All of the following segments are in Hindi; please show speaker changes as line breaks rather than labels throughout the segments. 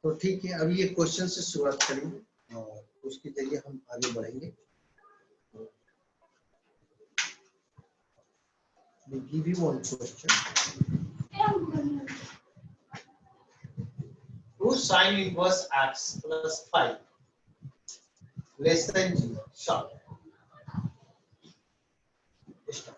तो ठीक है, अभी ये क्वेश्चन से शुरुआत करेंगे और उसके जरिए हम आगे बढ़ेंगे। We give you one question. 2 sin inverse x plus 5 less than 0. Short. Start.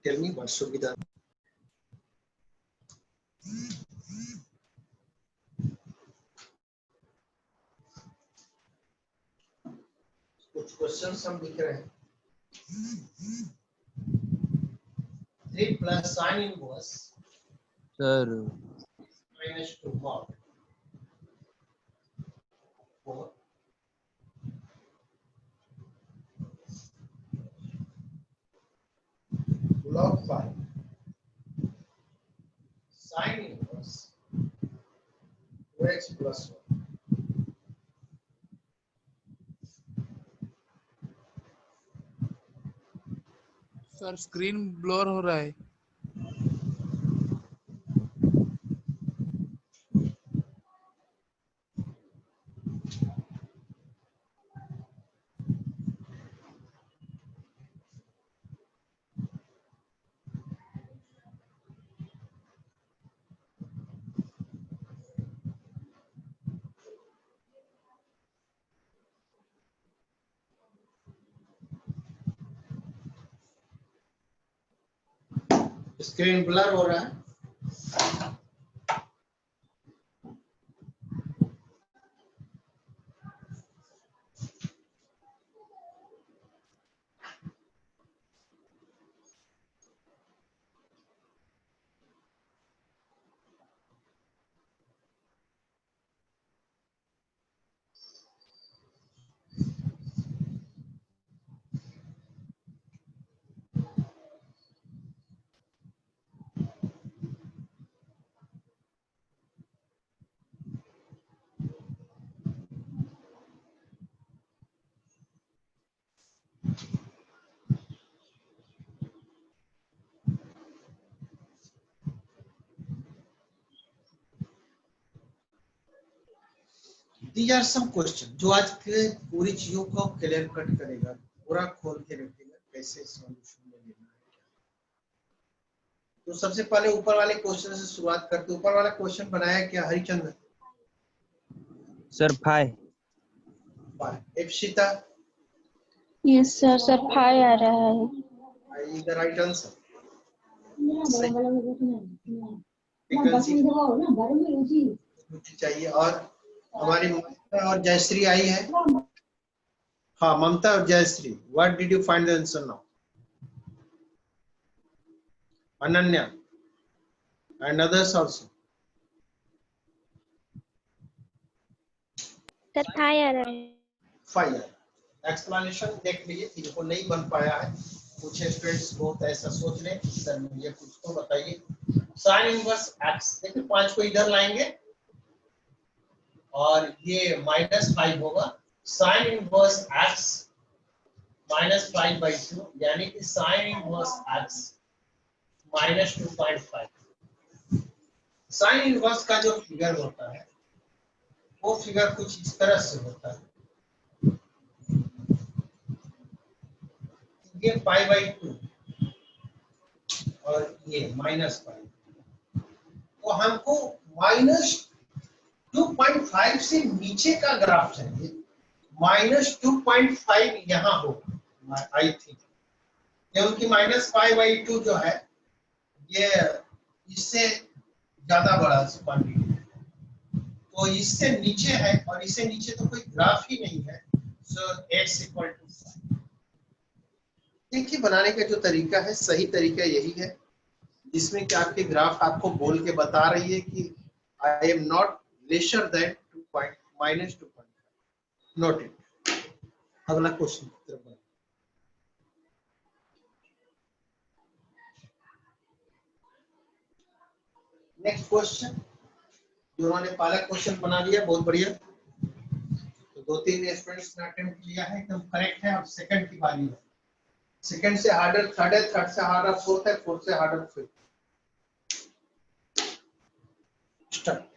Tell me what should be done. कुछ क्वेश्चंस हम लिख रहे हैं। 3 plus sin inverse
sir
minus 2 mod 4 log 5 sin inverse 2x plus 1.
Sir screen blur हो रहा है।
स्क्रीन ब्लर हो रहा है। These are some questions जो आज के पूरी चीजों को क्लियर कट करेगा, पूरा खोल के रखेगा कैसे सॉल्यूशन में लेना है। तो सबसे पहले ऊपर वाले क्वेश्चन से शुरुआत करते हैं। ऊपर वाला क्वेश्चन बनाया क्या Harichandra?
Sir 5
Ipsita?
Yes sir, sir 5 आ रहा है।
Is the right answer. चाहिए। और हमारी ममता और जयश्री आई है। हाँ, ममता और Jayashree, what did you find the answer now? Ananya and others also.
Sir 5 आ रहा है।
5 एक्सप्लेनेशन देख लीजिए, जिनको नहीं बन पाया है। कुछ स्टूडेंट्स बहुत ऐसा सोच रहे हैं सर मुझे कुछ तो बताइए। sin इनवर्स x, देखिए 5 को इधर लाएंगे और ये -5 होगा। sin इनवर्स x -5/2 यानी कि sin inverse x -2.5। sin inverse का जो फिगर होता है वो फिगर कुछ इस तरह से होता है। ये π/2 और ये -5, तो हमको -2.5 से नीचे का ग्राफ चाहिए। -2.5 यहाँ होगा आई थिंक, क्योंकि -π/2 जो है ये इससे ज्यादा बड़ा क्वांटिटी है, तो इससे नीचे है और इससे नीचे तो कोई ग्राफ ही नहीं है। सो x = 5। देखिए बनाने का जो तरीका है सही तरीका यही है, जिसमें कि आपके ग्राफ आपको बोल के बता रही है कि I am not lesser than -2.5 noted. अगला क्वेश्चन नेक्स्ट क्वेश्चन, जिन्होंने पहला क्वेश्चन बना लिया बहुत बढ़िया, तो 2-3 स्टूडेंट्स ने अटेम्प्ट किया है, एकदम करेक्ट है। अब सेकंड की बारी है। सेकंड से हार्डर थर्ड है, थर्ड से हार्डर फोर्थ है, फोर्थ से हार्डर फिफ्थ। स्टार्ट।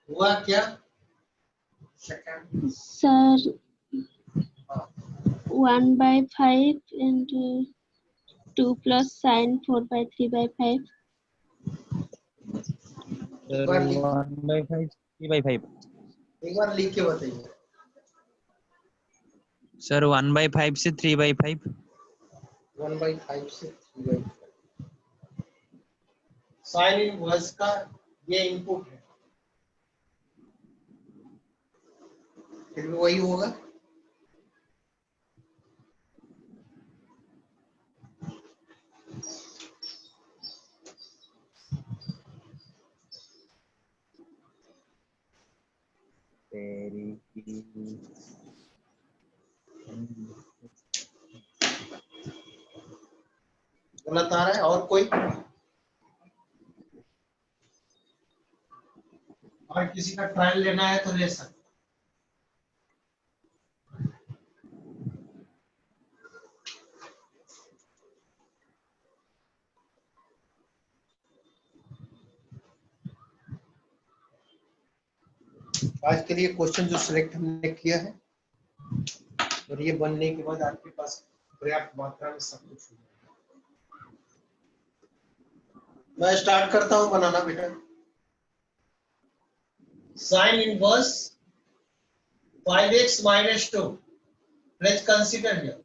हुआ क्या? Second
sir 1/5 into 2 plus sin 4/3/5.
Sir 1/5 3/5।
एक बार लिख के बताइए।
सर 1/5 से 3/5।
1/5 से 3/5 साइन इनवर्स का ये इनपुट है, फिर भी वही होगा। गलत आ रहा है और कोई? और किसी का ट्रायल लेना है तो ले सकते। आज के लिए क्वेश्चन जो सिलेक्ट हमने किया है और ये बनने के बाद आपके पास पर्याप्त मात्रा में सब कुछ होगा। मैं स्टार्ट करता हूं बनाना बेटा। Sine inverse 5x - 2 let's consider here,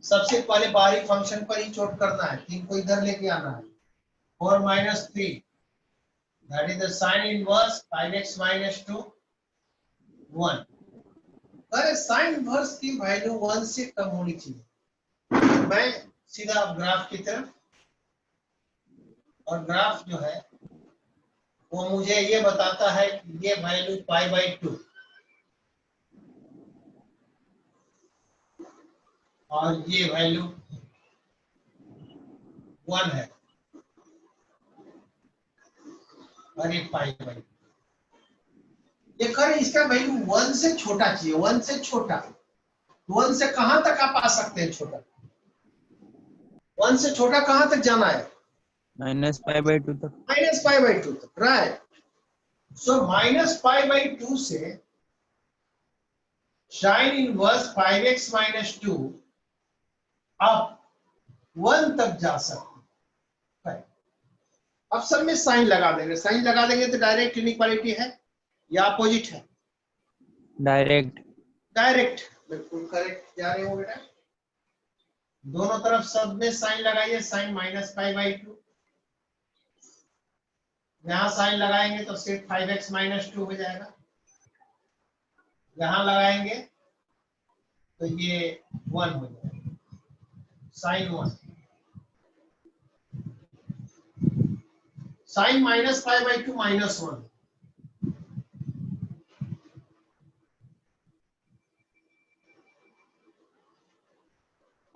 सबसे पहले बाहरी फंक्शन पर ही चोट करना है, 3 को इधर लेके आना है। 4 minus 3 that is the sin inverse 5x minus 2 1। अरे साइन इनवर्स की वैल्यू 1 से कम होनी चाहिए। मैं सीधा ग्राफ की तरफ, और ग्राफ जो है वो मुझे ये बताता है कि ये वैल्यू π/2 और ये वैल्यू 1 है। अरे π/2 ये कर, इसका वैल्यू 1 से छोटा चाहिए, 1 से छोटा। 1 से कहां तक आप आ सकते हैं छोटा? 1 से छोटा कहां तक जाना है?
-π/2 तक।
-π/2 तक, राइट। सो -π/2 से साइन इनवर्स 5x minus 2 अब 1 तक जा सकते हैं। अब सब में साइन लगा देंगे, साइन लगा देंगे तो डायरेक्ट इनइक्वालिटी है या अपोजिट है?
डायरेक्ट।
डायरेक्ट, बिल्कुल करेक्ट जा रहे हो बेटा। दोनों तरफ सब में साइन लगाइए, साइन -π/2। यहाँ साइन लगाएंगे तो सिर्फ 5x minus 2 हो जाएगा। यहाँ लगाएंगे तो ये 1 हो जाएगा, साइन 1। साइन -π/2 -1।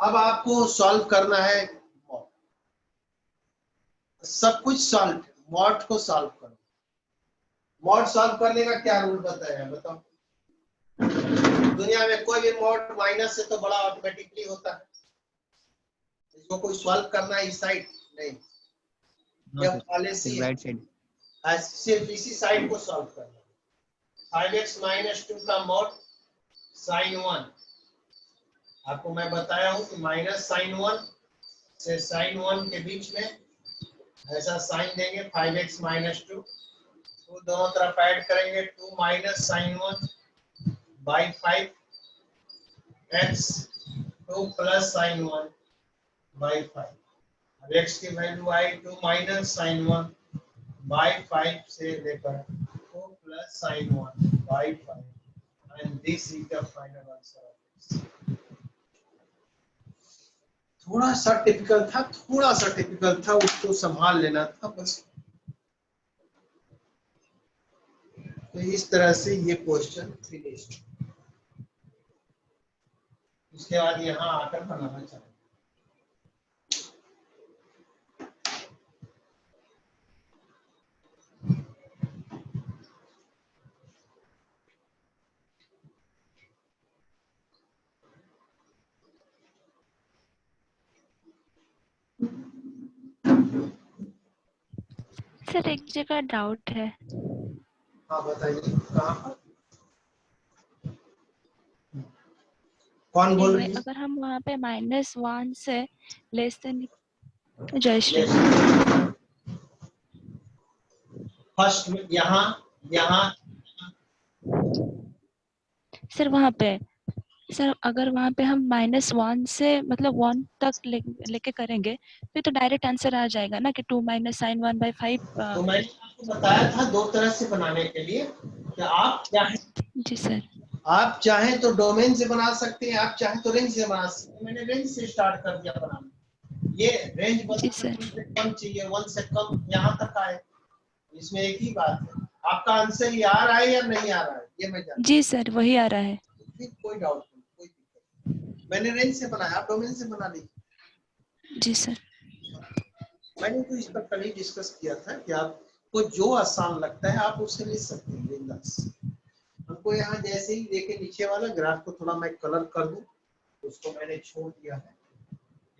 अब आपको सॉल्व करना है मॉड। सब कुछ सॉल्व, मॉड को सॉल्व करो। मॉड सॉल्व करने का क्या रूल बताया बताओ? दुनिया में कोई भी मॉड माइनस से तो बड़ा ऑटोमेटिकली होता है। इसको कोई सॉल्व करना है इस साइड नहीं, यह पॉलिसी
राइट साइड,
सिर्फ इसी साइड को सॉल्व करना है। 5x minus 2 का मॉड साइन 1, आपको मैं बताया हूं कि माइनस साइन 1 से साइन 1 के बीच में ऐसा साइन देंगे 5x minus 2, तो दोनों तरफ ऐड करेंगे 2 minus sin 1 by 5 x 2 plus sin 1 by 5। अब x की value I 2 minus sin 1 by 5 से लेकर 2 plus sin 1 by 5 and this is the final answer of this। थोड़ा सा टिपिकल था, उसको संभाल लेना था बस। तो इस तरह से ये क्वेश्चन फिनिश्ड। उसके बाद यहाँ आकर बनाना चाहिए।
सर एक जगह डाउट है।
हाँ बताइए, कहाँ पर? कौन बोल रही है?
अगर हम वहाँ पे -1 से लेस देन जयश्री
फर्स्ट में यहाँ
सर वहाँ पे सर अगर वहाँ पे हम -1 से मतलब 1 तक लेके करेंगे फिर तो डायरेक्ट आंसर आ जाएगा ना कि 2 - sin 1 by 5।
तो मैंने आपको बताया था दो तरह से बनाने के लिए कि आप चाहें,
जी सर,
आप चाहें तो डोमेन से बना सकते हैं, आप चाहें तो रेंज से बना सकते हैं। मैंने रेंज से स्टार्ट कर दिया बनाना। ये रेंज
जी सर,
कम चाहिए, 1 से कम यहाँ तक आए, इसमें एक ही बात है। आपका आंसर ये आ रहा है या नहीं आ रहा है ये मैं जानता हूं।
जी सर वही आ रहा है।
कोई डाउट नहीं, कोई दिक्कत नहीं। मैंने रेंज से बनाया, आप डोमेन से बना लीजिए।
जी सर,
मैंने तो इस पर कल ही डिस्कस किया था कि आपको जो आसान लगता है आप उससे ले सकते हैं बिंदास। हमको यहाँ जैसे ही देखे नीचे वाला ग्राफ को थोड़ा मैं कलर कर दूं, उसको मैंने छोड़ दिया है।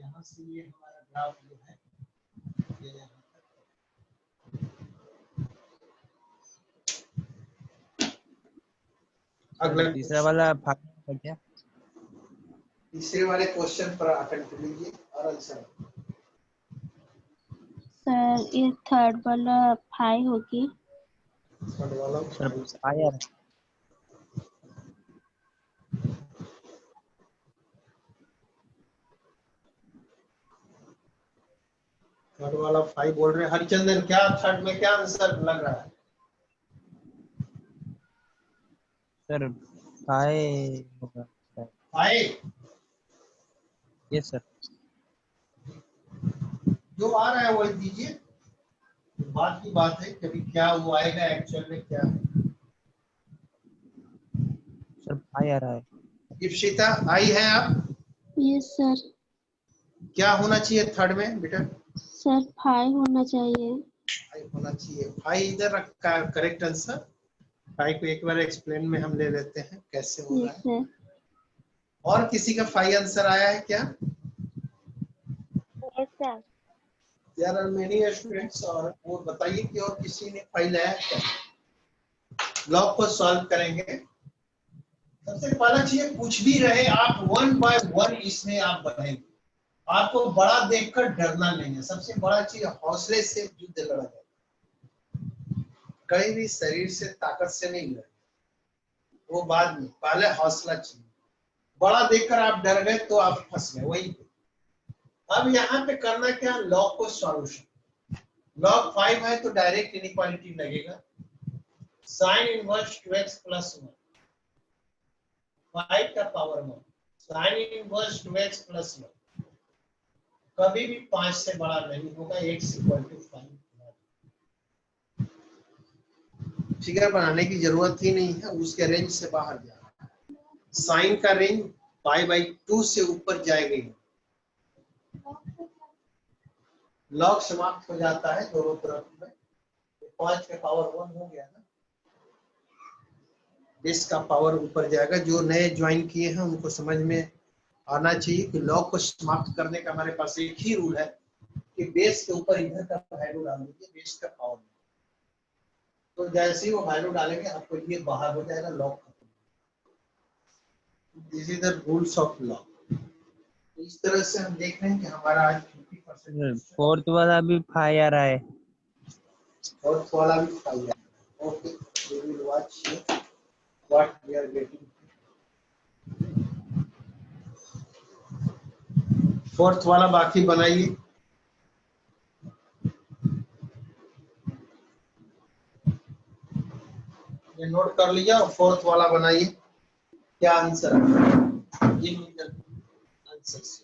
यहाँ से ये हमारा ग्राफ जो है ये यहाँ अगला
तीसरा वाला भाग क्या?
तीसरे वाले क्वेश्चन पर अटेंड कर लीजिए और आंसर।
सर ये थर्ड वाला 5 होगी।
थर्ड वाला
सर आया
थर्ड वाला 5 बोल रहे हैं। हरिचंदन, क्या थर्ड में क्या आंसर लग रहा है?
सर 5 होगा।
5
यस सर।
जो आ रहा है वही दीजिए। बात की बात है, कभी क्या वो आएगा एक्चुअल में क्या है।
सर 5 आ रहा है।
इप्सिता आई है आप?
Yes sir.
क्या होना चाहिए थर्ड में बेटा?
सर 5 होना चाहिए।
5 होना चाहिए। 5 इधर रखा है करेक्ट आंसर। 5 को एक बार एक्सप्लेन में हम ले लेते हैं कैसे हो रहा
यस
है।
सर।
और किसी का 5 आंसर आया है क्या?
Yes sir.
There are many students. और वो बताइए कि और किसी ने 5 लाया है क्या? लॉग को सॉल्व करेंगे। सबसे पहला चीज, कुछ भी रहे आप 1 बाय 1 इसमें आप बढ़ेंगे। आपको बड़ा देखकर डरना नहीं है। सबसे बड़ा चीज, हौसले से युद्ध लड़ा जाए। कहीं भी शरीर से ताकत से नहीं लड़े, वो बाद में, पहले हौसला चाहिए। बड़ा देखकर आप डर गए तो आप फंस गए वही पे। अब यहाँ पे करना क्या, लॉग को सॉल्यूशन। लॉग 5 है तो डायरेक्ट इनइक्वालिटी लगेगा। साइन इनवर्स 2x प्लस 1, 5 का power 1, sine inverse 2x plus 1 कभी भी 5 से बड़ा नहीं होगा। x equal to 5। फिगर बनाने की जरूरत ही नहीं है, उसके रेंज से बाहर जाना। साइन का रेंज पाई बाई 2 से ऊपर जाएगा। लॉग समाप्त हो जाता है दोनों तरफ में। 5 का पावर 1 हो गया ना, बेस का पावर ऊपर जाएगा। जो नए ज्वाइन किए हैं उनको समझ में आना चाहिए कि लॉग को समाप्त करने का हमारे पास एक ही रूल है कि बेस के ऊपर इधर का वैल्यू डाल दीजिए, बेस का पावर। तो जैसे ही वो वैल्यू डालेंगे आपको ये बाहर हो जाएगा log. This is the rules of law. इस तरह से हम देख रहे हैं कि हमारा आज 50%
फोर्थ वाला भी 5 आ रहा है।
और वाला भी 5 है। Okay, we will watch what we are getting. Fourth वाला बाकी बनाइए। ये नोट कर लिया और फोर्थ वाला बनाइए। क्या आंसर है? ये आंसर से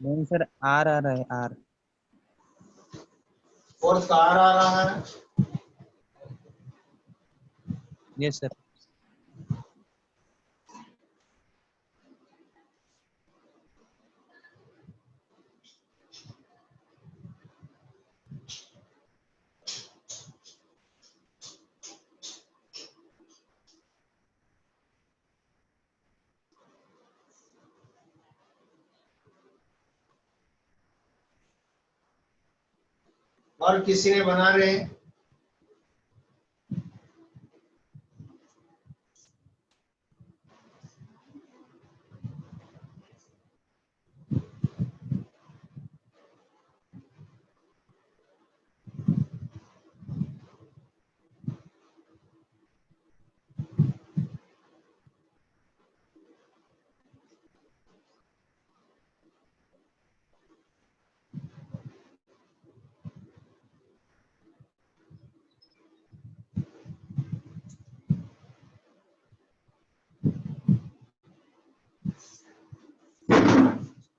नहीं सर, आर आ रहा है, आर।
फोर्थ का आर आ रहा है।
Yes sir.
और किसी ने बना रहे हैं?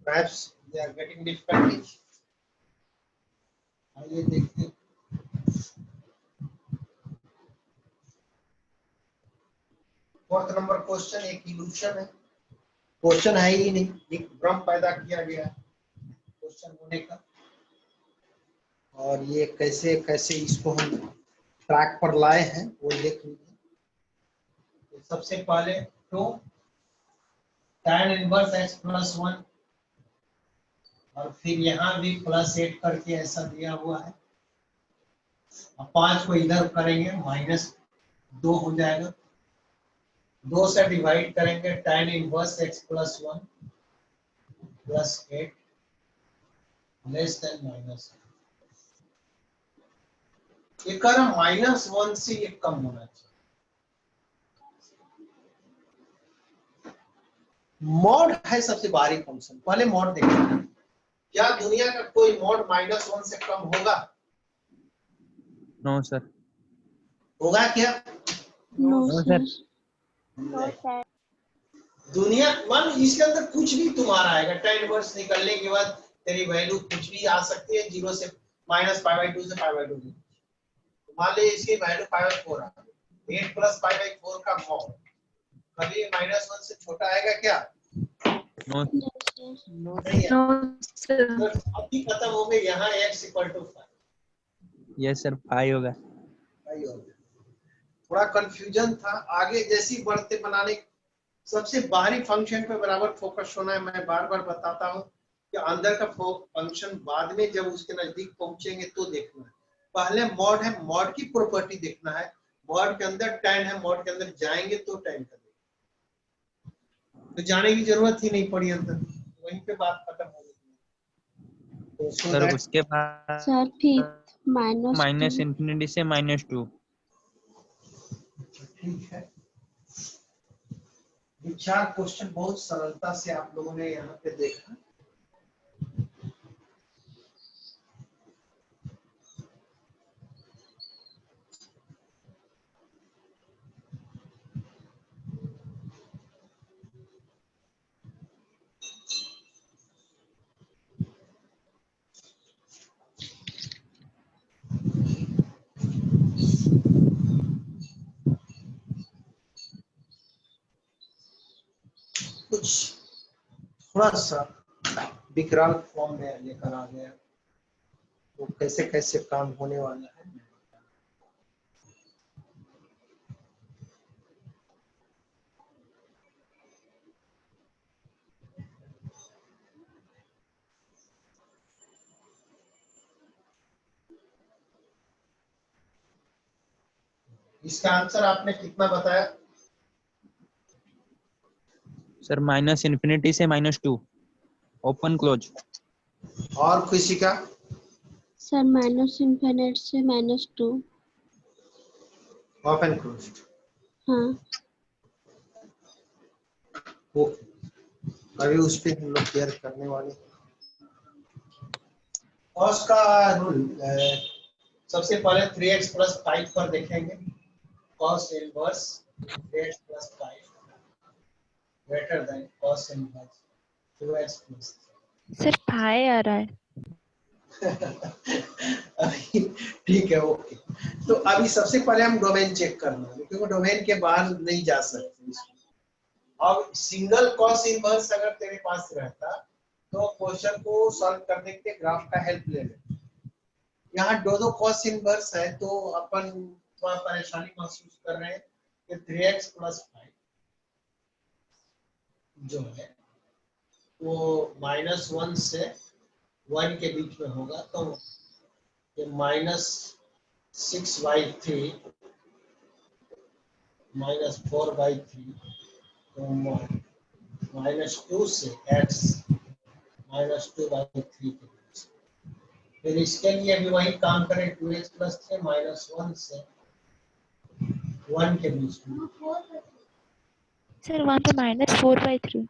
Perhaps they are getting difficulty. आइए देखते हैं। फोर्थ नंबर क्वेश्चन एक इल्यूशन है, क्वेश्चन है ही नहीं, एक भ्रम पैदा किया गया क्वेश्चन होने का। और ये कैसे कैसे इसको हम ट्रैक पर लाए हैं वो देख लीजिए। तो सबसे पहले तो tan इनवर्स x प्लस 1 और फिर यहाँ भी प्लस 8 करके ऐसा दिया हुआ है। अब 5 को इधर करेंगे -2 हो जाएगा, 2 से डिवाइड करेंगे tan inverse x plus 1 plus 8 less than minus. ये कर -1 से ये कम होना चाहिए। मॉड है सबसे बाहरी फंक्शन, पहले मॉड देखेंगे। क्या दुनिया का कोई मॉड -1 से कम होगा?
No sir.
होगा क्या?
No
no
sir.
सर।
दुनिया मान इसके अंदर कुछ भी तुम्हारा आएगा, tan इनवर्स निकलने के बाद तेरी वैल्यू कुछ भी आ सकती है, 0 से -π/2 से π/2। मान लीजिए इसकी वैल्यू π/4 है, 8 प्लस π/4 का मॉड कभी -1 से छोटा आएगा क्या?
No
no sir.
नहीं है। तो अभी खत्म हो गए, यहाँ x = 5।
यस सर 5 होगा।
थोड़ा कंफ्यूजन था, आगे जैसी बढ़ते बनाने सबसे बाहरी फंक्शन पे बराबर फोकस होना है। मैं बार बार बताता हूँ कि अंदर का फंक्शन बाद में जब उसके नजदीक पहुंचेंगे तो देखना है। पहले मॉड है, मॉड की प्रॉपर्टी देखना है। मॉड के अंदर tan है, मॉड के अंदर जाएंगे तो tan का तो जाने की जरूरत ही नहीं पड़ी अंदर, वहीं पे बात खत्म हो गई। तो
सर उसके बाद
सर फिफ्थ -2
-∞ से -2।
ठीक है, ये 4 क्वेश्चन बहुत सरलता से आप लोगों ने यहाँ पे देखा। कुछ थोड़ा सा विकराल फॉर्म में लेकर आ गया, तो कैसे कैसे काम होने वाला है। इसका आंसर आपने कितना बताया?
सर -∞ से -2 ओपन क्लोज।
और किसी का?
सर -∞ से -2।
Open closed.
हाँ
ओके, अभी उस पे हम लोग क्लियर करने वाले। कॉस का रूल सबसे पहले 3x + 5 पर देखेंगे। Cos inverse 3x + 5 greater than cos inverse 2x +
sir pi आ रहा है।
ठीक है, ओके। तो अभी सबसे पहले हम डोमेन चेक करना है, क्योंकि डोमेन के बाहर नहीं जा सकते। अब सिंगल कॉस इनवर्स अगर तेरे पास रहता तो क्वेश्चन को सॉल्व करने के लिए ग्राफ का हेल्प ले ले। यहाँ दो कॉस इनवर्स है तो अपन थोड़ा परेशानी महसूस कर रहे हैं कि 3x + 5 जो है वो -1 से 1 के बीच में होगा, तो ये -6/3 -4/3 तो -2 से x -2/3 के बीच। फिर इसके लिए भी वही काम करें, 2x + 3 -1 से 1 के बीच में।
सर वहाँ पे -4/3।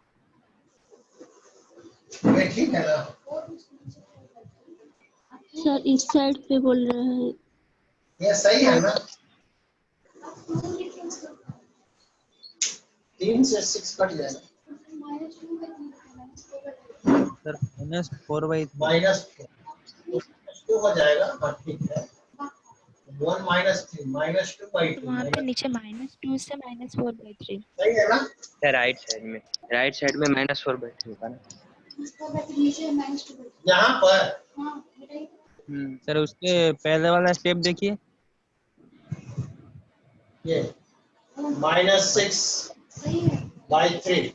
ठीक है ना?
सर इस साइड पे बोल रहे हैं।
ये सही है ना? 3 से 6 कट जाएगा।
सर -4/3
-2 हो जाएगा। हाँ ठीक है, 1 माइनस 3 माइनस 2 बाई
तो
2
वहाँ पे नीचे -2 से -4/3।
सही है ना?
राइट साइड में -4/3 होगा ना।
यहाँ पर
सर उसके पहले वाला स्टेप देखिए।
ये -6/3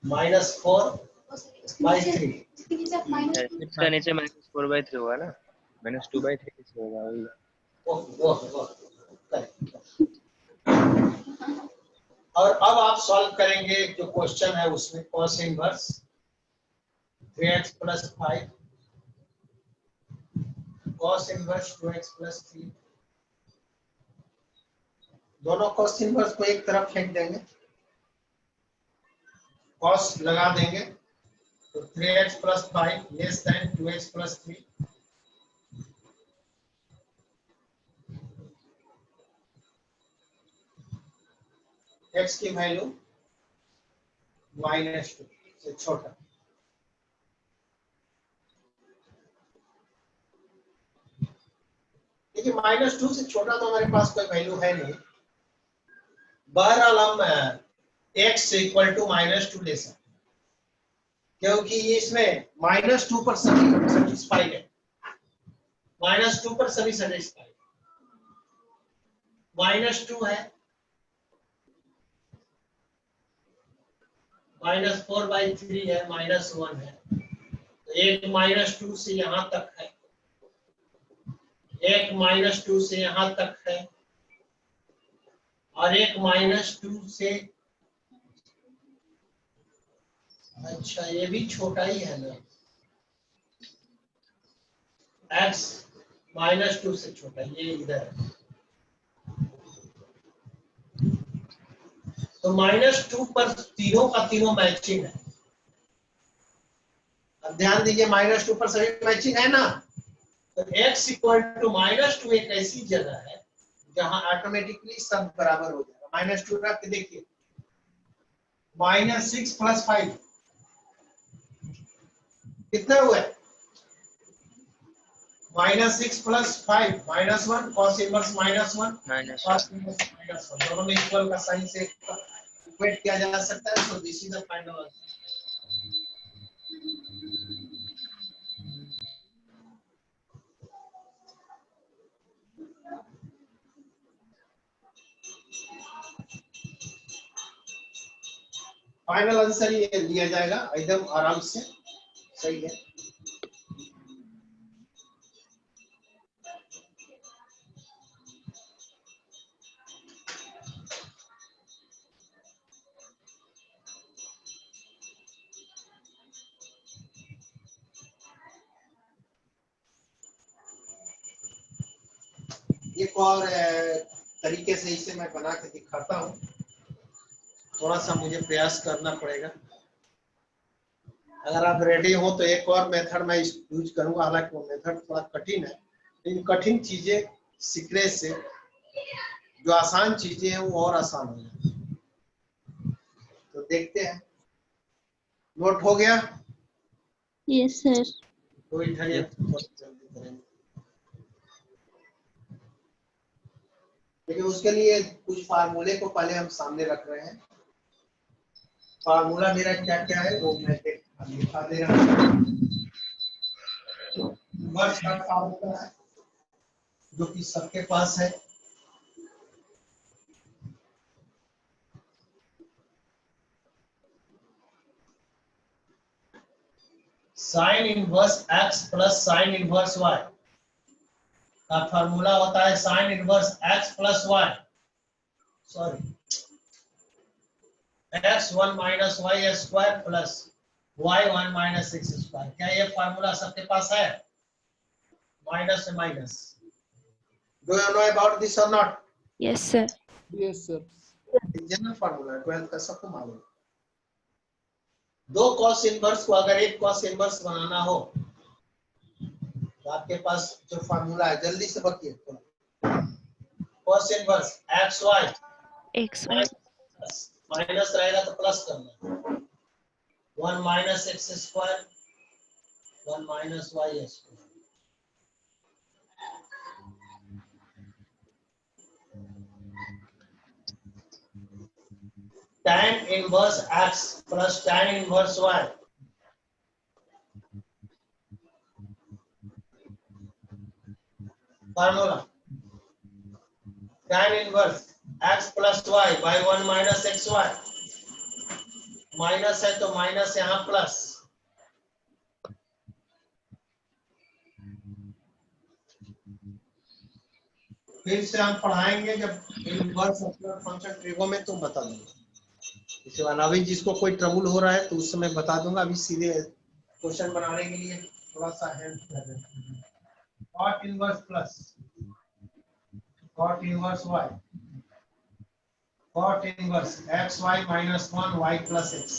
-4/3
इसका नीचे -4/3 होगा ना, -2/3 से होगा।
और अब आप सॉल्व करेंगे जो क्वेश्चन है उसमें cos inverse 3x + 5 cos inverse 2x + 3 दोनों cos इनवर्स को एक तरफ फेंक देंगे, cos लगा देंगे तो 3x + 5 less than 2x + 3 x की वैल्यू -2 से छोटा। देखिए -2 से छोटा तो हमारे पास कोई वैल्यू है नहीं। बहरहाल हम x = -2 ले सकते हैं क्योंकि इसमें -2 पर सभी सेटिस्फाइड है, -2 पर सभी सेटिस्फाइड, -2 है, -4/3 है, -1 है, तो एक -2 से यहां तक है, एक -2 से यहां तक है, और एक -2 से, अच्छा ये भी छोटा ही है ना, x -2 से छोटा, ये इधर है। तो -2 पर तीनों का तीनों मैचिंग है। अब ध्यान दीजिए -2 पर सभी मैचिंग है ना, तो x = -2 एक ऐसी जगह है जहां ऑटोमेटिकली सब बराबर हो जाएगा। -2 रख के देखिए, -6 + 5 कितना हुआ? -6 + 5 -1 cos इनवर्स -1 cos इनवर्स -1 दोनों में इक्वल का साइन से इक्वेट किया जा सकता है। So this is the final answer. Final answer ये लिया जाएगा एकदम आराम से, सही है। एक और तरीके से इसे मैं बना के दिखाता हूँ, थोड़ा सा मुझे प्रयास करना पड़ेगा। अगर आप रेडी हो तो एक और मेथड मैं यूज करूंगा, हालांकि वो मेथड थोड़ा कठिन है, लेकिन कठिन चीजें सीखने से जो आसान चीजें हैं वो और आसान हो जाती है। तो देखते हैं, नोट हो गया?
Yes sir.
तो इधर जल्दी करेंगे, लेकिन उसके लिए कुछ फार्मूले को पहले हम सामने रख रहे हैं। फार्मूला मेरा क्या क्या है वो मैं लिखा दे रहा हूँ। वर्ष का फार्मूला है जो कि सबके पास है, sine inverse x plus sine inverse y का फार्मूला होता है sine inverse x plus y, sorry x1 minus y square plus y1 minus x square. क्या ये फार्मूला सबके पास है? माइनस से minus. Do you know about this और not?
Yes sir.
Yes sir.
General formula 12th का सबको मालूम। दो cos इनवर्स को अगर एक cos इनवर्स बनाना हो तो आपके पास जो फार्मूला है, जल्दी से बताइए थोड़ा। cos inverse xy
xy
minus रहेगा तो प्लस करना, 1 minus x square 1 minus y square. tan inverse x plus tan inverse y. Formula tan inverse x plus y by 1 minus xy. Minus है तो माइनस यहाँ प्लस, फिर से हम पढ़ाएंगे जब इनवर्स फंक्शन ट्रिगों तो बता दूंगा। इसके बाद अभी जिसको कोई ट्रबल हो रहा है तो उस समय बता दूंगा, अभी सीधे क्वेश्चन बनाने के लिए थोड़ा सा हेल्प कर दें। Cot inverse plus cot inverse y, cot inverse x y minus 1 y plus x.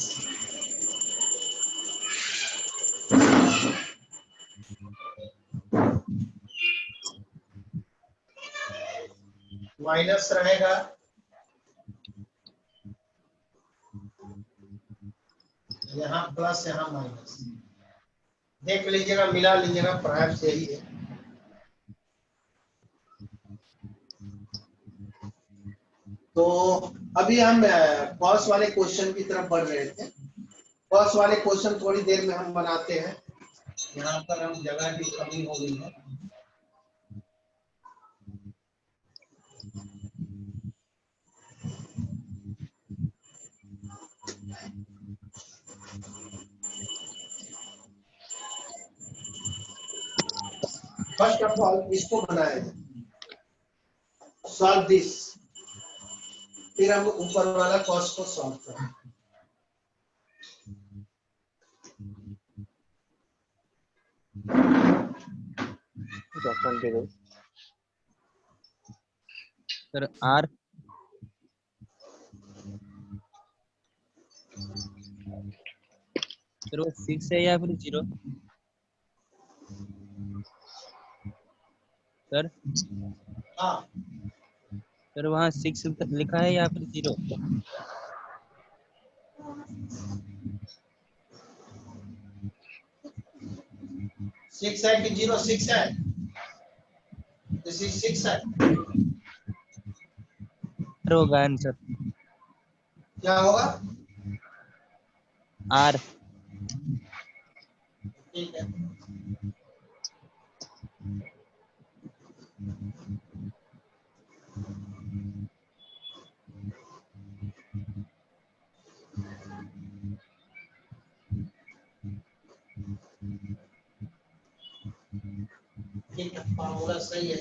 Minus रहेगा, यहाँ प्लस यहाँ माइनस, देख लीजिएगा मिला लीजिएगा, परहैप्स यही है। तो अभी हम कॉस वाले क्वेश्चन की तरफ बढ़ रहे थे। कॉस वाले क्वेश्चन थोड़ी देर में हम बनाते हैं, यहाँ पर हम जगह की कमी हो गई है। फर्स्ट ऑफ ऑल इसको बनाया जाए, सॉल्व दिस, फिर हम ऊपर वाला कॉस को सॉल्व करें।
सर आर सर वो 6 है या फिर 0? सर
हाँ
सर वहाँ 6 लिखा है या फिर 0?
6 है कि 0? 6 है, दिस इज 6 है।
सर होगा आंसर
क्या होगा?
आर।
ठीक है, ठीक है, फॉर्मूला सही है।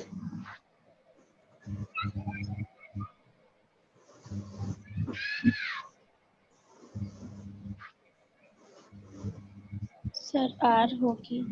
सर आर होगी।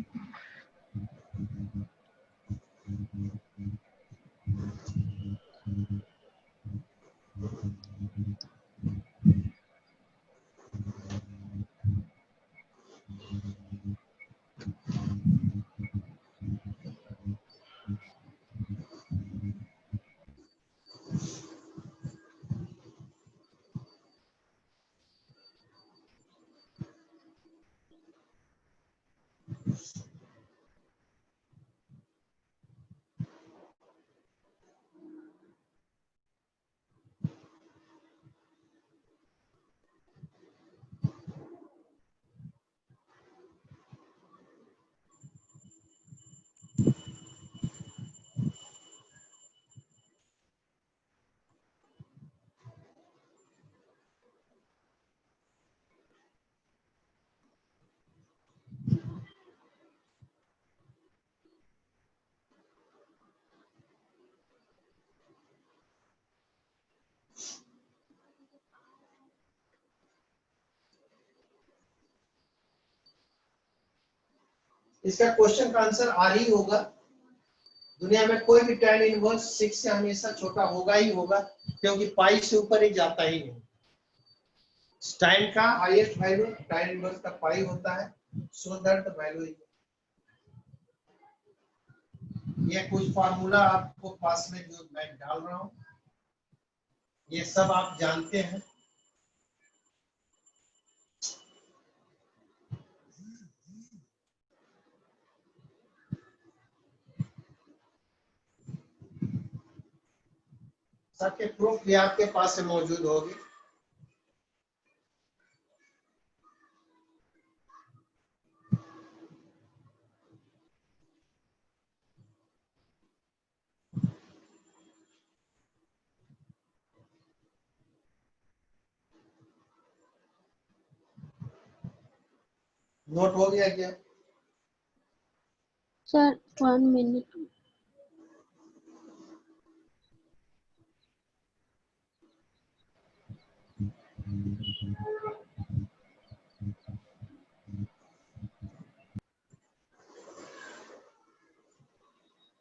इसका क्वेश्चन का आंसर आर ही होगा। दुनिया में कोई भी tan इनवर्स 6 से हमेशा छोटा होगा ही होगा, क्योंकि पाई से ऊपर ही जाता ही नहीं। tan का हाईएस्ट वैल्यू tan इनवर्स का पाई होता है, so that the value is. ये कुछ फार्मूला आपको पास में जो मैं डाल रहा हूं, ये सब आप जानते हैं। सबके प्रूफ भी आपके पास में मौजूद होगी। नोट हो गया क्या?
Sir 1 minute.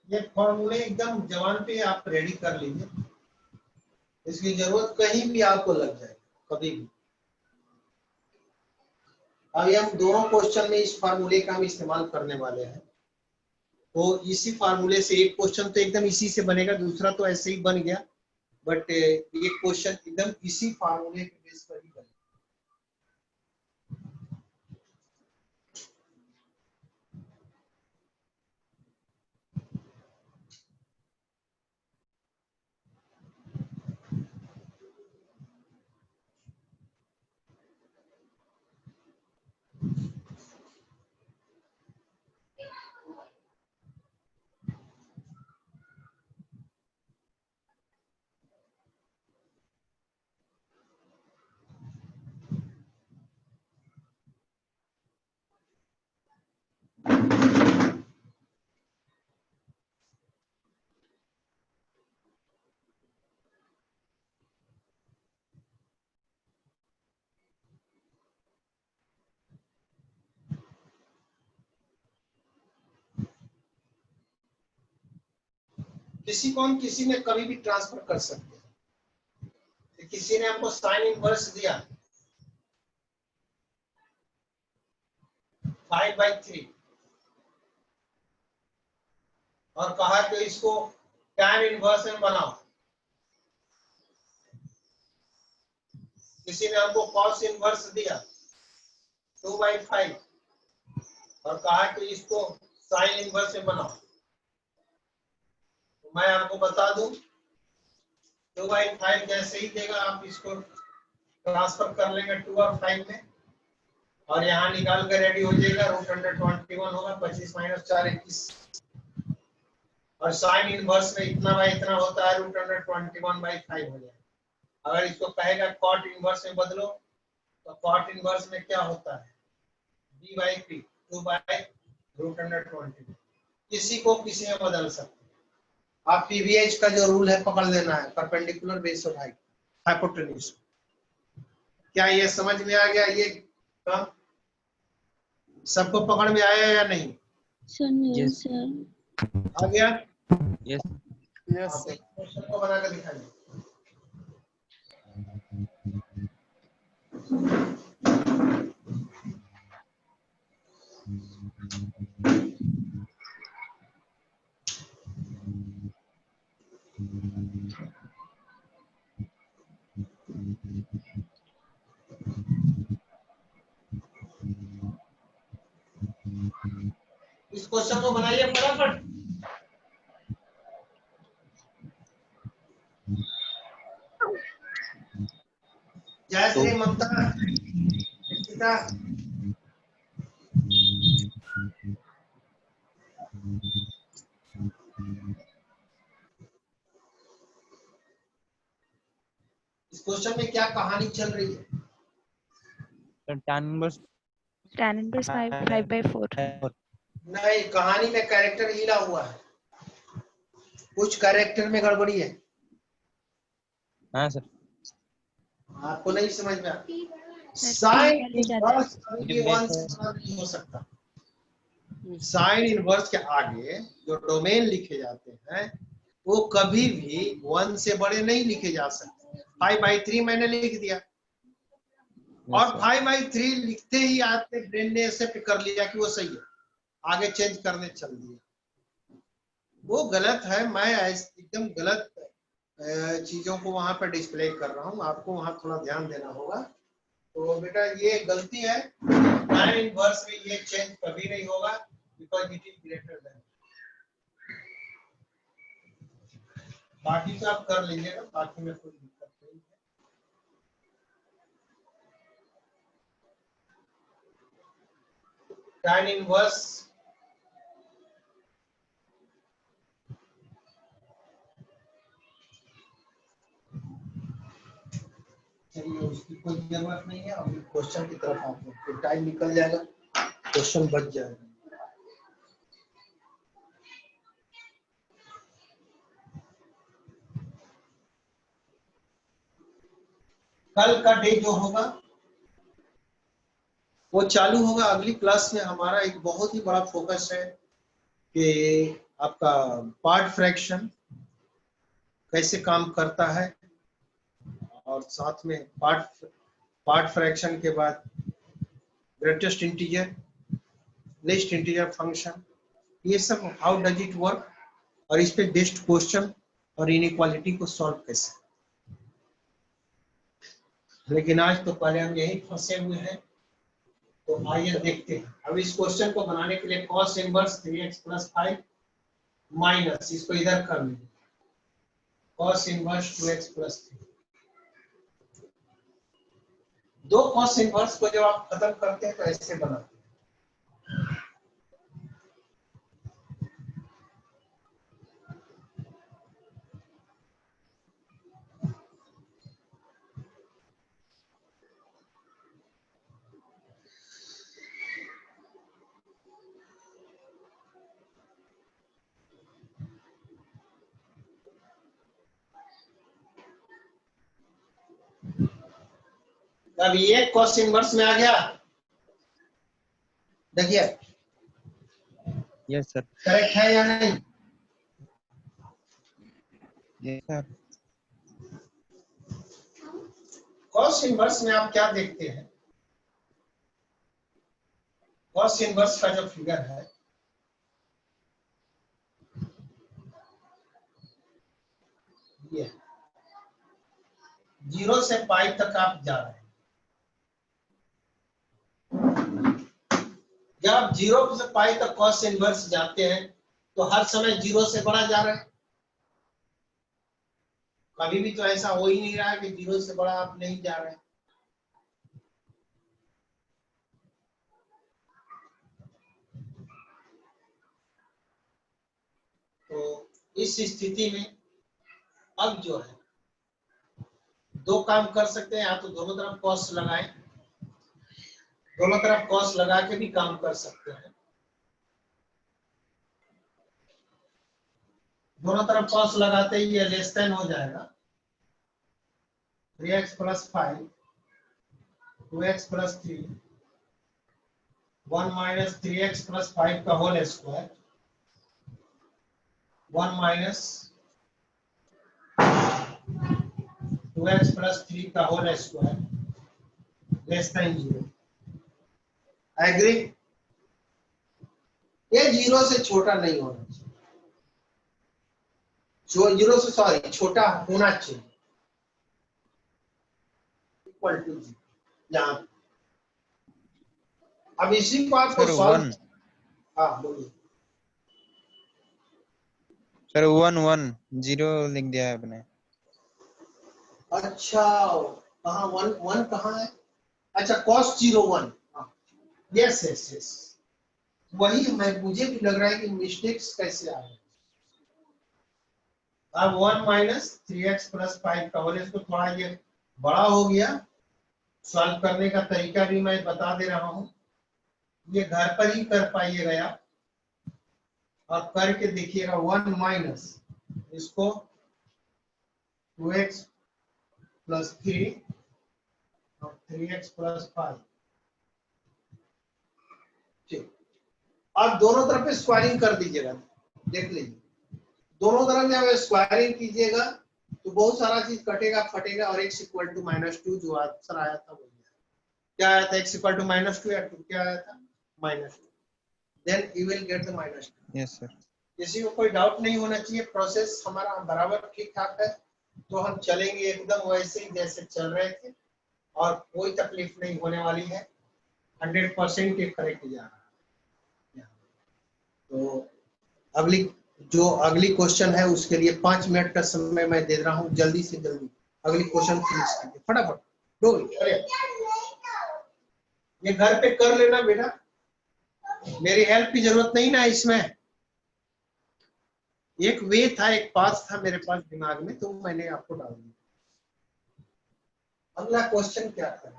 ये फॉर्मूले एकदम जवान पे आप रेडी कर लीजिए, इसकी जरूरत कहीं भी आपको लग जाए, कभी भी। अभी हम दोनों क्वेश्चन में इस फार्मूले का हम इस्तेमाल करने वाले हैं। तो इसी फार्मूले से एक क्वेश्चन तो एकदम इसी से बनेगा, दूसरा तो ऐसे ही बन गया, बट एक क्वेश्चन एकदम इसी फार्मूले के बेस पर ही बनेगा। किसी को हम किसी में कभी भी ट्रांसफर कर सकते हैं। तो किसी ने हमको साइन इनवर्स दिया 5/3 और कहा कि इसको tan इनवर्स में बनाओ। किसी ने हमको cos इनवर्स दिया 2/5 और कहा कि इसको साइन इनवर्स में बनाओ। तो मैं आपको बता दूं 2/5 जैसे ही देगा आप इसको ट्रांसफर कर लेंगे 2 और 5 में, और यहाँ निकाल कर रेडी हो जाएगा। √121 होगा, 25 - 4 21, और साइन इनवर्स में इतना बाय इतना होता है, √121/5 हो जाएगा। अगर इसको कहेगा कॉट इनवर्स में बदलो तो कॉट इनवर्स में क्या होता है, b/p 2/√121। किसी को किसी में बदल सकते हैं। आप पीवीएच का जो रूल है पकड़ लेना है, perpendicular base of height hypotenuse. क्या ये समझ में आ गया? ये काम सबको पकड़ में आया या नहीं?
सर नहीं सर।
आ गया?
Yes
yes sir. क्वेश्चन को बना कर दिखाइए। इस क्वेश्चन को बनाइए फटाफट। जय श्री ममता निकिता। इस क्वेश्चन में क्या कहानी चल रही है?
tan inverse
tan inverse 5/4।
नहीं, कहानी में कैरेक्टर हिला हुआ है, कुछ कैरेक्टर में गड़बड़ी है।
हाँ सर,
आपको नहीं समझ में आता?
सर,
साइन
पहले ज्यादा
इनवर्स कभी 1 से बड़ा नहीं हो सकता। साइन इनवर्स के आगे जो डोमेन लिखे जाते हैं वो कभी भी 1 से बड़े नहीं लिखे जा सकते। 5/3 मैंने लिख दिया, और 5/3 लिखते ही आपके ब्रेन ने एक्सेप्ट कर लिया कि वो सही है, आगे चेंज करने चल दिया। वो गलत है। मैं एकदम गलत चीजों को वहां पर डिस्प्ले कर रहा हूँ, आपको वहां थोड़ा ध्यान देना होगा। तो बेटा ये गलती है, साइन इनवर्स में ये चेंज कभी नहीं होगा, because it is greater than. बाकी तो आप कर लीजिएगा, बाकी में कोई दिक्कत नहीं है। tan इनवर्स चलिए, उसकी कोई जरूरत नहीं है। अभी क्वेश्चन की तरफ आते हैं, टाइम निकल जाएगा। क्वेश्चन बच जाएगा। कल का डे जो होगा वो चालू होगा। अगली क्लास में हमारा एक बहुत ही बड़ा फोकस है कि आपका पार्ट फ्रैक्शन कैसे काम करता है, और साथ में पार्ट फ्रैक्शन के बाद greatest integer, list integer function, ये सब हाउ डज इट वर्क, और इस पे बेस्ड क्वेश्चन और इनइक्वालिटी को सॉल्व कैसे। लेकिन आज तो पहले हम यही फंसे हुए हैं, तो आइए देखते हैं। अब इस क्वेश्चन को बनाने के लिए cos इनवर्स 3x + 5 माइनस, इसको इधर कर लीजिए, cos इनवर्स 2x + 3। दो cos इनवर्स को जब आप खत्म करते हैं तो ऐसे बनाते हैं। अब ये cos इनवर्स में आ गया, देखिए
यस सर।
करेक्ट है या नहीं?
Yes sir.
cos इनवर्स में आप क्या देखते हैं? cos इनवर्स का जो फिगर है, ये 0 से पाई तक आप जा रहे हैं। जब आप 0 से पाई तक cos इनवर्स जाते हैं तो हर समय 0 से बड़ा जा रहा है। कभी भी तो ऐसा हो ही नहीं रहा है कि 0 से बड़ा आप नहीं जा रहे हैं। तो इस स्थिति में अब जो है दो काम कर सकते हैं, या तो दोनों तरफ cos लगाएं, दोनों तरफ cos लगा के भी काम कर सकते हैं। दोनों तरफ cos लगाते ही ये लेस देन हो जाएगा 3x + 5 2x + 3 1 - 3x + 5 का होल स्क्वायर 1 - 2x + 3 का whole square less than 0। Agree? ये 0 से छोटा नहीं होना चाहिए, जो 0 से सॉरी छोटा होना चाहिए, इक्वल टू 0। यहाँ अब इसी को आपको
सर
सॉल्व,
1
हाँ बोलिए।
सर 1 1 0 लिख दिया है आपने।
अच्छा कहाँ 1 कहाँ है? अच्छा cos 0 1, यस यस यस, वही मुझे भी लग रहा है कि मिस्टेक्स कैसे आ रहे हैं। अब 1 - 3x + 5 का होल, इसको थोड़ा ये बड़ा हो गया, सॉल्व करने का तरीका भी मैं बता दे रहा हूँ, ये घर पर ही कर पाइएगा आप, और करके देखिएगा 1 - इसको 2x + 3 और 3x + 5। ठीक, अब दोनों तरफ पे स्क्वायरिंग कर दीजिएगा, देख लीजिए दोनों तरफ जब स्क्वायरिंग कीजिएगा तो बहुत सारा चीज कटेगा फटेगा, और x = -2 जो आंसर आया था वही है। क्या आया था? x = -2 या 2 क्या आया था? -2। Then you will get the -2।
Yes sir.
किसी को कोई डाउट नहीं होना चाहिए, प्रोसेस हमारा बराबर ठीक ठाक है, तो हम चलेंगे एकदम वैसे ही जैसे चल रहे थे, और कोई तकलीफ नहीं होने वाली है, 100% ये करेक्ट जा रहा है। तो अगली क्वेश्चन है उसके लिए 5 मिनट का समय मैं दे रहा हूँ, जल्दी से जल्दी अगली क्वेश्चन फिनिश कीजिए फटाफट। ये घर पे कर लेना बेटा, मेरी हेल्प की जरूरत नहीं ना इसमें। एक वे था, एक पाथ था मेरे पास दिमाग में, तो मैंने आपको डाल दिया। अगला क्वेश्चन क्या था?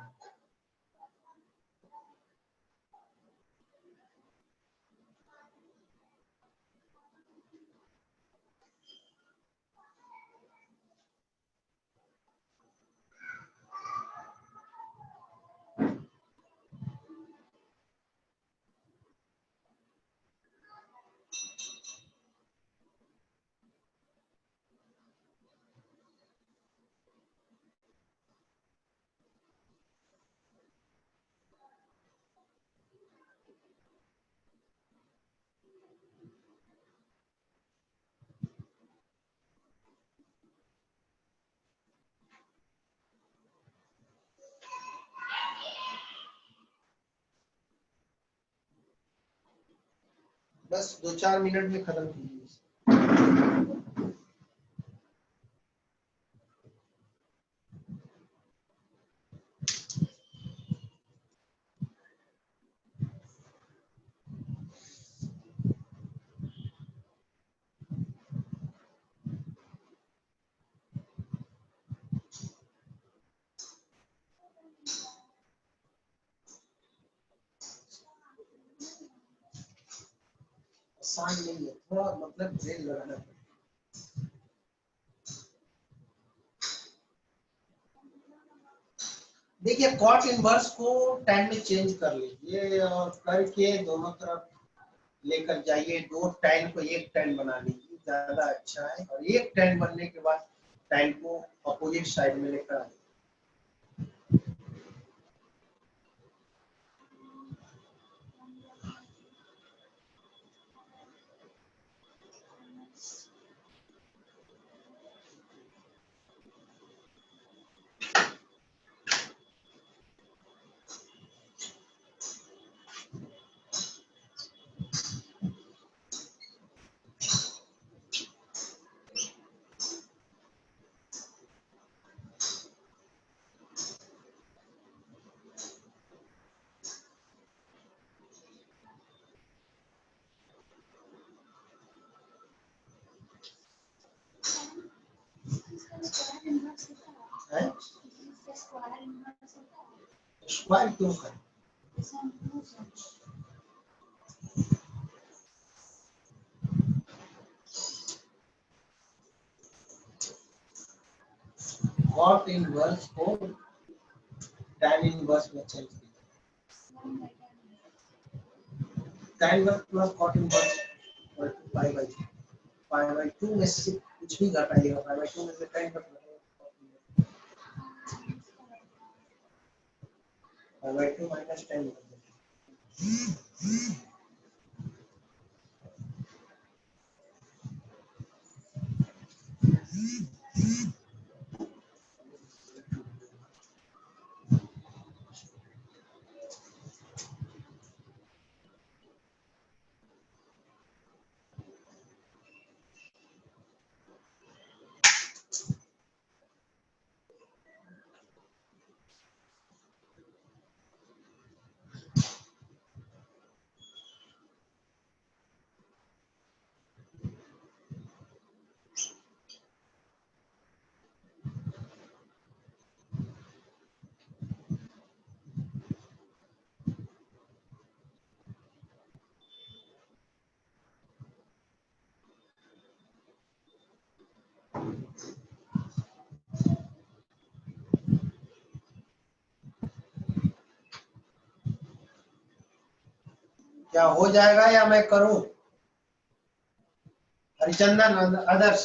बस 2-4 मिनट में खत्म कीजिए। आसान नहीं है, थोड़ा मतलब ब्रेन लगाना पड़ेगा। देखिए कॉट इनवर्स को टाइम में चेंज कर लीजिए और करके दोनों तरफ लेकर जाइए। 2 टाइम को 1 टाइम बना लीजिए, ज्यादा अच्छा है। और 1 टाइम बनने के बाद टाइम को अपोजिट साइड में लेकर आइए। स्क्वायर क्यों करें? कॉट इनवर्स को tan इनवर्स में चेंज कीजिए। tan inverse plus cot inverse और पाई बाई 2 में से कुछ भी घटाइएगा। पाई बाई 2 में से tan घटाइएगा, पाई बाई 2 माइनस tan। क्या हो जाएगा या मैं करूं? Harichandan others,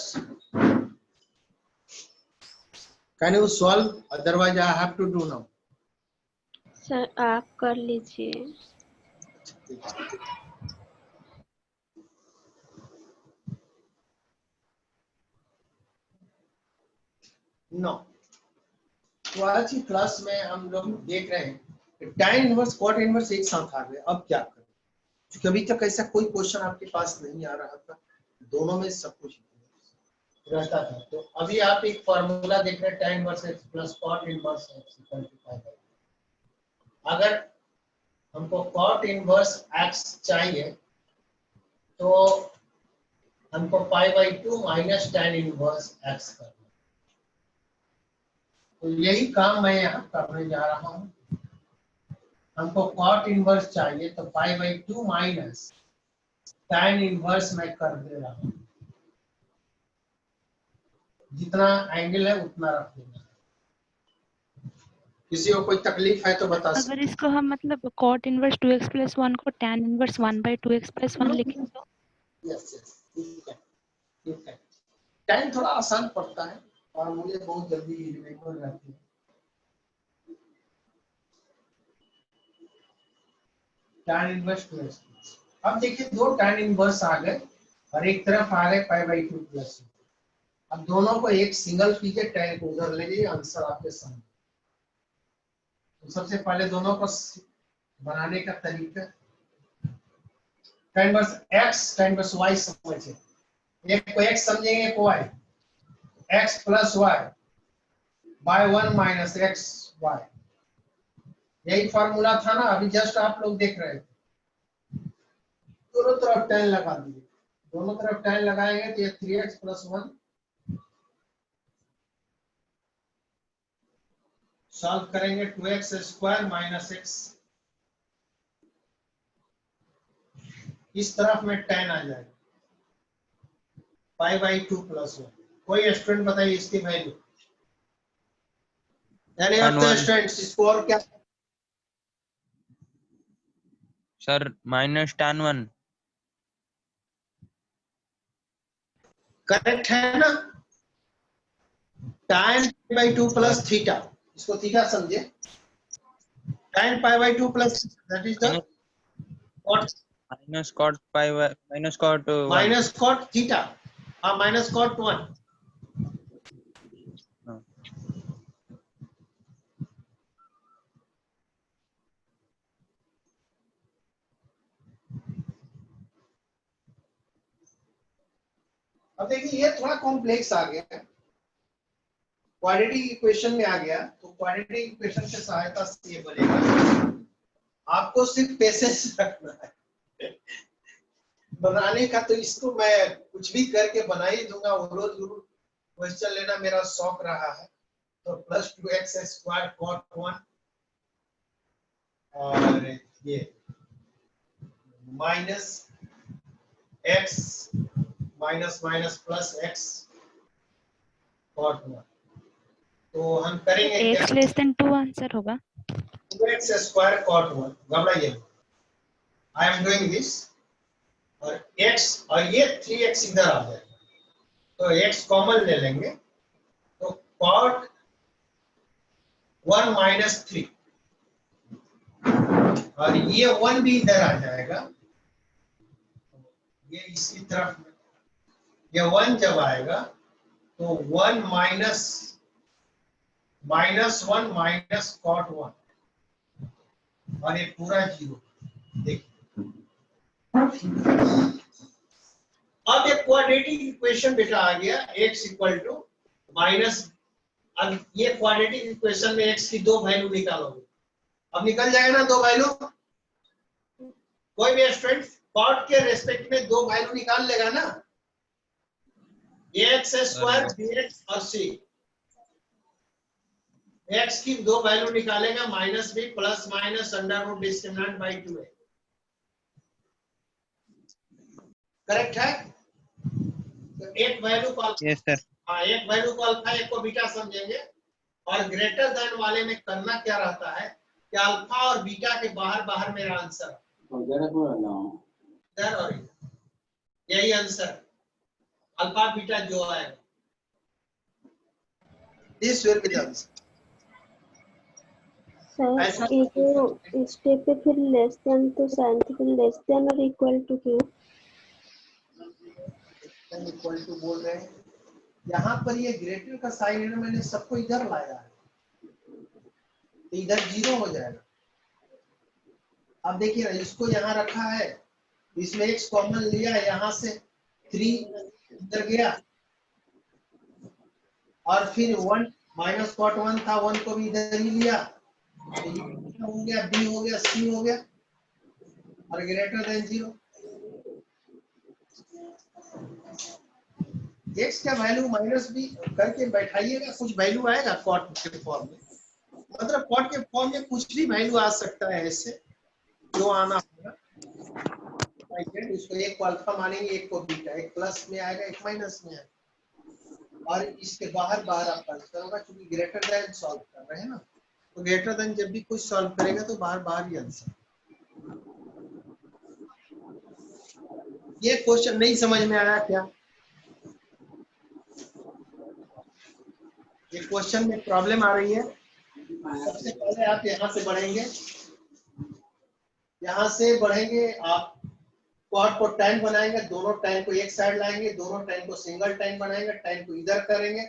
can you solve? Otherwise I have to do now.
Sir आप कर लीजिए।
नो, तो आज की क्लास में हम लोग देख रहे हैं कि tan इनवर्स कॉट इनवर्स एक साथ आ गए। अब क्या करें? क्योंकि अभी तक ऐसा कोई क्वेश्चन आपके पास नहीं आ रहा था, दोनों में सब कुछ रहता था। तो अभी आप एक फार्मूला देख रहे हैं, tan inverse x plus cot inverse x equal to pi by. अगर हमको कॉट इनवर्स x चाहिए तो हमको pi by 2 minus tan inverse x करना। तो यही काम मैं यहाँ करने जा रहा हूँ। हमको कॉट इनवर्स चाहिए तो पाई बाई 2 माइनस tan इनवर्स मैं कर दे रहा हूँ। जितना एंगल है उतना रख देना। किसी को कोई तकलीफ है तो बता सकते।
अगर इसको हम मतलब cot इनवर्स 2x प्लस 1 को tan इनवर्स 1/2x प्लस 1 लिखें तो?
यस यस, ठीक है ठीक है। टाइम थोड़ा आसान पड़ता है और मुझे बहुत जल्दी रिमेम्बर रहती है। tan inverse 2x। अब देखिए 2 tan इनवर्स आ गए और एक तरफ आ गए पाई बाई 2 प्लस। अब दोनों को एक सिंगल कीजिए, tan को उधर ले लीजिए, आंसर आपके सामने। तो सबसे पहले दोनों को बनाने का तरीका, tan inverse x tan inverse y समझिए, एक को x समझेंगे एक को y, x plus y by 1 minus x y, यही फॉर्मूला था ना, अभी जस्ट आप लोग देख रहे थे। दोनों तरफ tan लगा दीजिए, दोनों तरफ tan लगाएंगे तो ये 3x प्लस 1 सॉल्व करेंगे 2x स्क्वायर माइनस x, इस तरफ में tan आ जाएगा पाई बाई 2 प्लस 1। कोई स्टूडेंट बताइए इसकी वैल्यू, यानी
tan
आपके
1
स्टूडेंट्स इसको और क्या
सर माइनस tan 1
करेक्ट है ना, tan pi by 2 plus theta, इसको थीटा समझे, tan pi by 2 plus that is the cot
minus cot pi minus cot 1
minus cot theta, हाँ माइनस कॉट 1। अब देखिए ये थोड़ा कॉम्प्लेक्स आ गया, क्वाड्रेटिक इक्वेशन में आ गया, तो क्वाड्रेटिक इक्वेशन की सहायता से ये बनेगा, आपको सिर्फ पेशेंस रखना है बनाने का, तो इसको मैं कुछ भी करके बना ही दूंगा, वो रोज क्वेश्चन लेना मेरा शौक रहा है। तो प्लस 2x स्क्वायर कॉट 1 और ये minus x minus minus plus x cot 1, तो हम करेंगे
x
क्या,
लेस देन 2 आंसर होगा।
2x स्क्वायर कॉट 1, घबराइए, आई एम डूइंग दिस, और x और ये 3x इधर आ जाएगा, तो x कॉमन ले लेंगे, तो कॉट 1 माइनस 3 और ये 1 भी इधर आ जाएगा, ये इसी तरफ में, ये 1 जब आएगा तो 1 माइनस माइनस 1 माइनस कॉट 1 और ये पूरा 0। देखिए अब एक क्वाड्रेटिक इक्वेशन बेटा आ गया, x इक्वल टू माइनस, अब ये क्वाड्रेटिक इक्वेशन में x की दो वैल्यू निकालोगे, अब निकल जाएगा ना दो वैल्यू, कोई भी स्टूडेंट कॉट के रेस्पेक्ट में दो वैल्यू निकाल लेगा ना, x स्क्वायर bx और c, x की दो वैल्यू निकालेगा minus b plus minus under root discriminant by 2a, correct है। तो एक वैल्यू को
यस सर
हाँ एक वैल्यू को अल्फा एक को बीटा समझेंगे, और ग्रेटर देन वाले में करना क्या रहता है कि अल्फा और बीटा के बाहर बाहर मेरा आंसर इधर और इधर, यही आंसर अल्फा बीटा जो आएगा, this will be the answer.
Sir ये जो स्टेप पे फिर लेस देन, तो साइन तो फिर लेस देन और इक्वल टू क्यों?
इक्वल टू बोल रहे हैं, यहाँ पर ये ग्रेटर का साइन है ना, मैंने सबको इधर लाया है, तो इधर 0 हो जाएगा। अब देखिए ना, इसको यहाँ रखा है, इसमें x कॉमन लिया, यहाँ से 3 इधर गया, और फिर 1 माइनस कॉट 1 था, 1 को भी इधर ही लिया, तो ये हो गया, b हो गया, c हो गया, और ग्रेटर देन 0। x का वैल्यू माइनस b करके बैठाइएगा, कुछ वैल्यू आएगा कॉट के फॉर्म में, मतलब कॉट के फॉर्म में कुछ भी वैल्यू आ सकता है, ऐसे जो आना होगा, इसको एक को अल्फा मानेंगे, एक को बीटा, एक प्लस में आएगा, एक माइनस में आएगा, और इसके बाहर बाहर आपका आंसर होगा, क्योंकि ग्रेटर देन सॉल्व कर रहे हैं ना, तो ग्रेटर देन जब भी कुछ सॉल्व करेगा तो बाहर बाहर ही आंसर। ये क्वेश्चन नहीं समझ में आया क्या? ये क्वेश्चन में प्रॉब्लम आ रही है। सबसे पहले आप यहाँ से बढ़ेंगे, यहाँ से बढ़ेंगे आप क्वाड को tan बनाएंगे, दोनों tan को एक साइड लाएंगे, दोनों tan को सिंगल tan बनाएंगे, tan को इधर करेंगे,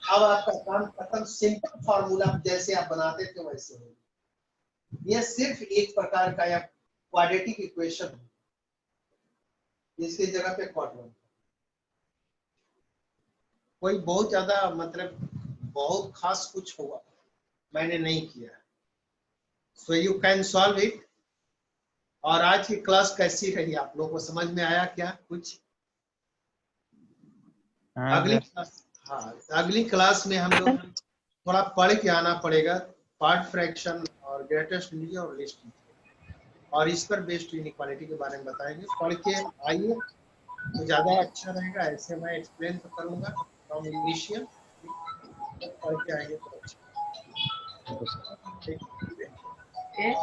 अब आपका काम खत्म। सिंपल फार्मूला जैसे आप बनाते थे वैसे हो। ये सिर्फ एक प्रकार का या क्वाड्रेटिक इक्वेशन है। इसकी जगह पे क्वाड 1। कोई बहुत ज्यादा मतलब बहुत खास कुछ होगा मैंने नहीं किया। So you can solve it. और आज की क्लास कैसी रही, आप लोगों को समझ में आया क्या कुछ?
हाँ
अगली
सर।
क्लास, हाँ अगली क्लास में हम लोग थोड़ा पढ़ के आना पड़ेगा, पार्ट फ्रैक्शन और ग्रेटेस्ट लीजिए और लिस्ट लीजिए, और इस पर बेस्ड इनइक्वालिटी के बारे में बताएंगे। पढ़ के आइए तो ज्यादा अच्छा रहेगा। ऐसे मैं एक्सप्लेन तो करूंगा फ्रॉम इनिशियल, पढ़ के आएंगे तो अच्छा। ठीक है।